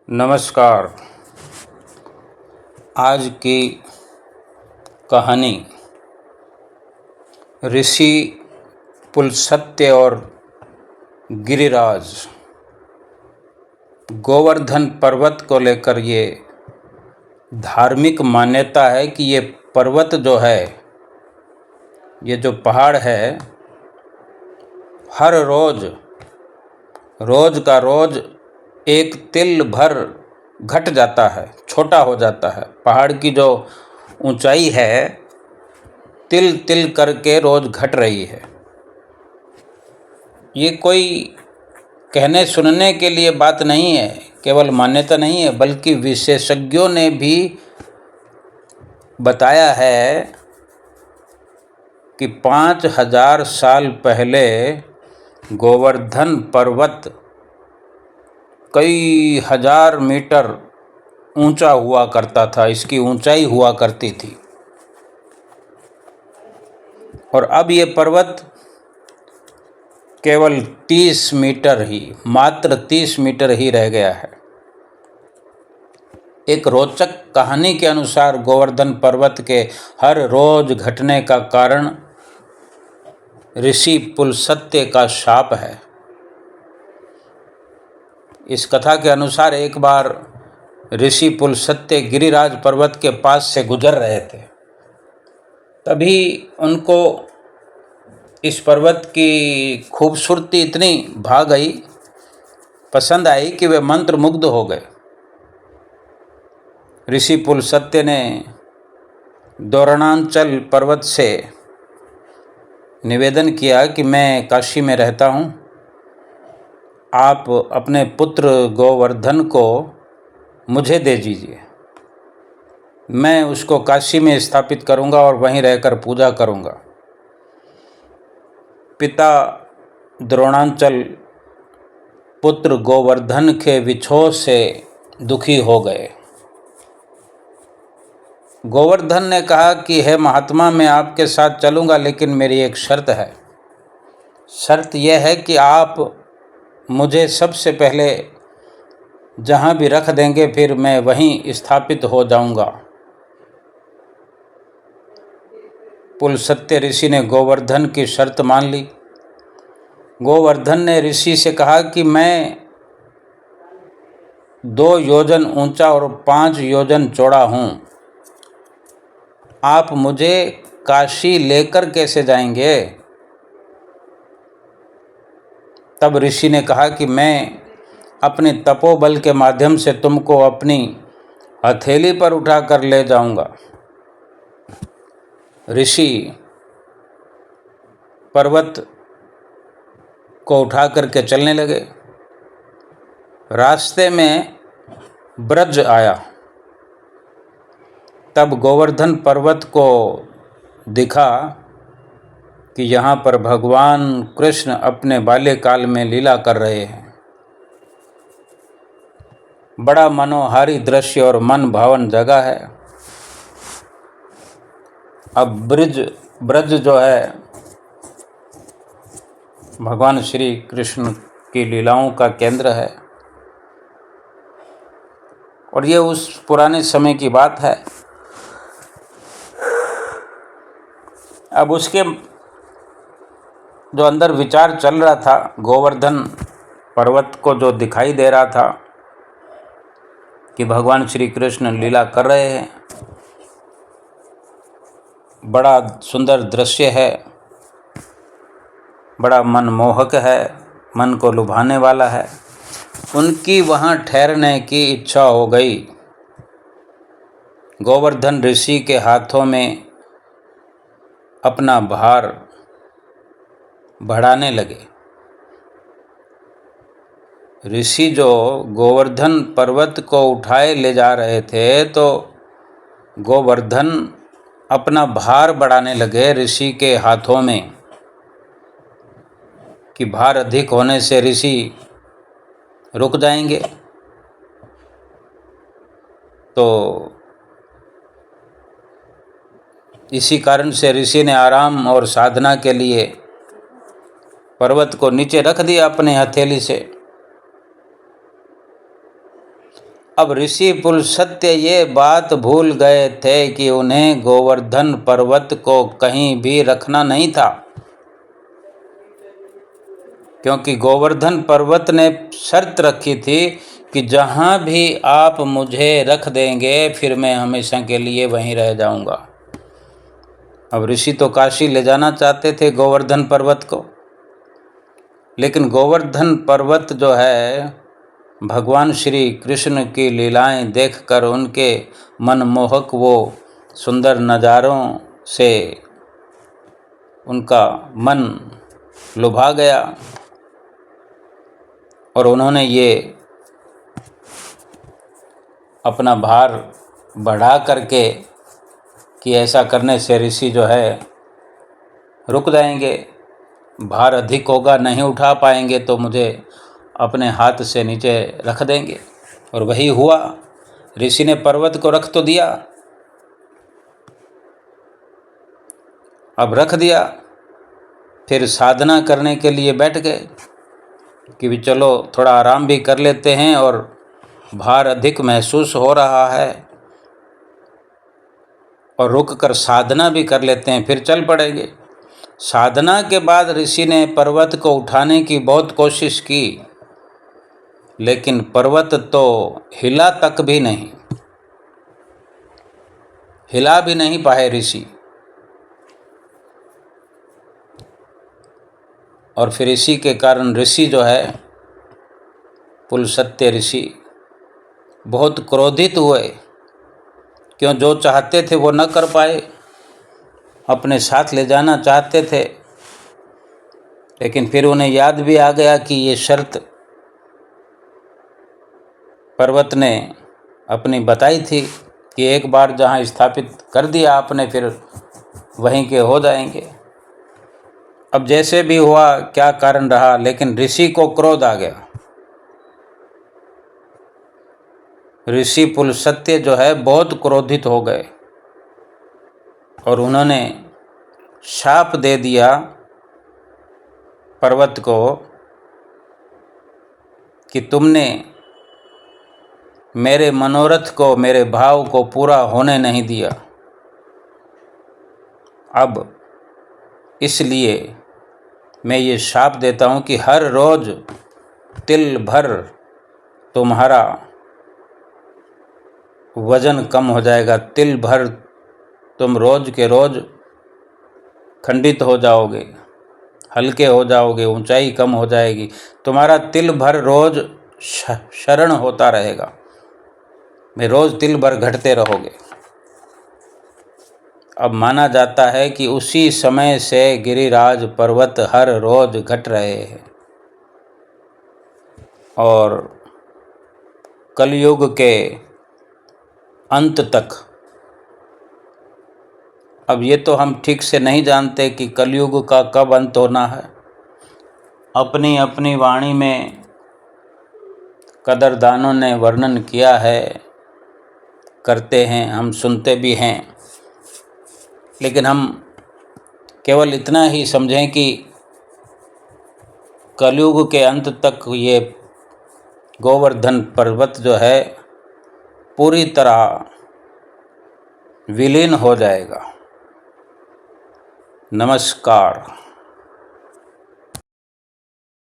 नमस्कार। आज की कहानी ऋषि पुलस्त्य और गिरिराज गोवर्धन पर्वत को लेकर ये धार्मिक मान्यता है कि ये पर्वत जो है, ये जो पहाड़ है, हर रोज का रोज एक तिल भर घट जाता है, छोटा हो जाता है। पहाड़ की जो ऊंचाई है तिल तिल करके रोज घट रही है। ये कोई कहने सुनने के लिए बात नहीं है, केवल मान्यता नहीं है, बल्कि विशेषज्ञों ने भी बताया है कि 5000 साल पहले गोवर्धन पर्वत कई हजार मीटर ऊंचा हुआ करता था, इसकी ऊंचाई हुआ करती थी। और अब ये पर्वत केवल 30 मीटर ही, मात्र 30 मीटर ही रह गया है। एक रोचक कहानी के अनुसार गोवर्धन पर्वत के हर रोज घटने का कारण ऋषि पुलस्त्य का शाप है। इस कथा के अनुसार एक बार ऋषि पुलस्त्य गिरिराज पर्वत के पास से गुजर रहे थे। तभी उनको इस पर्वत की खूबसूरती इतनी भा गई, पसंद आई कि वे मंत्रमुग्ध हो गए। ऋषि पुलस्त्य ने दौरणांचल पर्वत से निवेदन किया कि मैं काशी में रहता हूँ, आप अपने पुत्र गोवर्धन को मुझे दे दीजिए। मैं उसको काशी में स्थापित करूँगा और वहीं रहकर पूजा करूँगा। पिता द्रोणांचल पुत्र गोवर्धन के विछोह से दुखी हो गए। गोवर्धन ने कहा कि हे महात्मा, मैं आपके साथ चलूँगा, लेकिन मेरी एक शर्त है। शर्त यह है कि आप मुझे सबसे पहले जहाँ भी रख देंगे, फिर मैं वहीं स्थापित हो जाऊँगा। पुलस्त्य ऋषि ने गोवर्धन की शर्त मान ली। गोवर्धन ने ऋषि से कहा कि मैं 2 योजन ऊंचा और 5 योजन चौड़ा हूँ, आप मुझे काशी लेकर कैसे जाएंगे? तब ऋषि ने कहा कि मैं अपने तपोबल के माध्यम से तुमको अपनी हथेली पर उठाकर ले जाऊंगा। ऋषि पर्वत को उठा करके चलने लगे। रास्ते में ब्रज आया। तब गोवर्धन पर्वत को दिखा कि यहाँ पर भगवान कृष्ण अपने बाल्यकाल में लीला कर रहे हैं। बड़ा मनोहारी दृश्य और मन भावन जगह है। अब ब्रज जो है भगवान श्री कृष्ण की लीलाओं का केंद्र है, और ये उस पुराने समय की बात है। अब उसके जो अंदर विचार चल रहा था, गोवर्धन पर्वत को जो दिखाई दे रहा था कि भगवान श्री कृष्ण लीला कर रहे हैं, बड़ा सुंदर दृश्य है, बड़ा मनमोहक है, मन को लुभाने वाला है। उनकी वहाँ ठहरने की इच्छा हो गई। गोवर्धन ऋषि के हाथों में अपना भार बढ़ाने लगे। ऋषि जो गोवर्धन पर्वत को उठाए ले जा रहे थे, तो गोवर्धन अपना भार बढ़ाने लगे ऋषि के हाथों में कि भार अधिक होने से ऋषि रुक जाएंगे। तो इसी कारण से ऋषि ने आराम और साधना के लिए पर्वत को नीचे रख दिया अपने हथेली से। अब ऋषि पुलस्त्य ये बात भूल गए थे कि उन्हें गोवर्धन पर्वत को कहीं भी रखना नहीं था, क्योंकि गोवर्धन पर्वत ने शर्त रखी थी कि जहाँ भी आप मुझे रख देंगे फिर मैं हमेशा के लिए वहीं रह जाऊंगा। अब ऋषि तो काशी ले जाना चाहते थे गोवर्धन पर्वत को, लेकिन गोवर्धन पर्वत जो है भगवान श्री कृष्ण की लीलाएं देखकर उनके मनमोहक वो सुंदर नज़ारों से उनका मन लुभा गया और उन्होंने ये अपना भार बढ़ा करके कि ऐसा करने से ऋषि जो है रुक जाएंगे, भार अधिक होगा, नहीं उठा पाएंगे तो मुझे अपने हाथ से नीचे रख देंगे। और वही हुआ, ऋषि ने पर्वत को रख तो दिया। अब रख दिया, फिर साधना करने के लिए बैठ गए कि भी चलो थोड़ा आराम भी कर लेते हैं और भार अधिक महसूस हो रहा है और रुक कर साधना भी कर लेते हैं, फिर चल पड़ेंगे। साधना के बाद ऋषि ने पर्वत को उठाने की बहुत कोशिश की, लेकिन पर्वत तो हिला तक भी नहीं, हिला भी नहीं पाए ऋषि। और फिर इसी के कारण ऋषि जो है पुलस्त्य ऋषि बहुत क्रोधित हुए, क्यों जो चाहते थे वो न कर पाए, अपने साथ ले जाना चाहते थे, लेकिन फिर उन्हें याद भी आ गया कि ये शर्त पर्वत ने अपनी बताई थी कि एक बार जहाँ स्थापित कर दिया आपने फिर वहीं के हो जाएंगे। अब जैसे भी हुआ, क्या कारण रहा, लेकिन ऋषि को क्रोध आ गया। ऋषि पुलस्त्य जो है बहुत क्रोधित हो गए और उन्होंने शाप दे दिया पर्वत को कि तुमने मेरे मनोरथ को, मेरे भाव को पूरा होने नहीं दिया। अब इसलिए मैं ये शाप देता हूँ कि हर रोज़ तिल भर तुम्हारा वज़न कम हो जाएगा, तिल भर तुम रोज़ के रोज़ खंडित हो जाओगे, हल्के हो जाओगे, ऊंचाई कम हो जाएगी, तुम्हारा तिल भर रोज़ शरण होता रहेगा, मैं रोज़ तिल भर घटते रहोगे। अब माना जाता है कि उसी समय से गिरिराज पर्वत हर रोज़ घट रहे हैं और कलयुग के अंत तक। अब ये तो हम ठीक से नहीं जानते कि कलयुग का कब अंत होना है। अपनी अपनी वाणी में कदरदानों ने वर्णन किया है, करते हैं, हम सुनते भी हैं, लेकिन हम केवल इतना ही समझें कि कलयुग के अंत तक ये गोवर्धन पर्वत जो है पूरी तरह विलीन हो जाएगा। नमस्कार।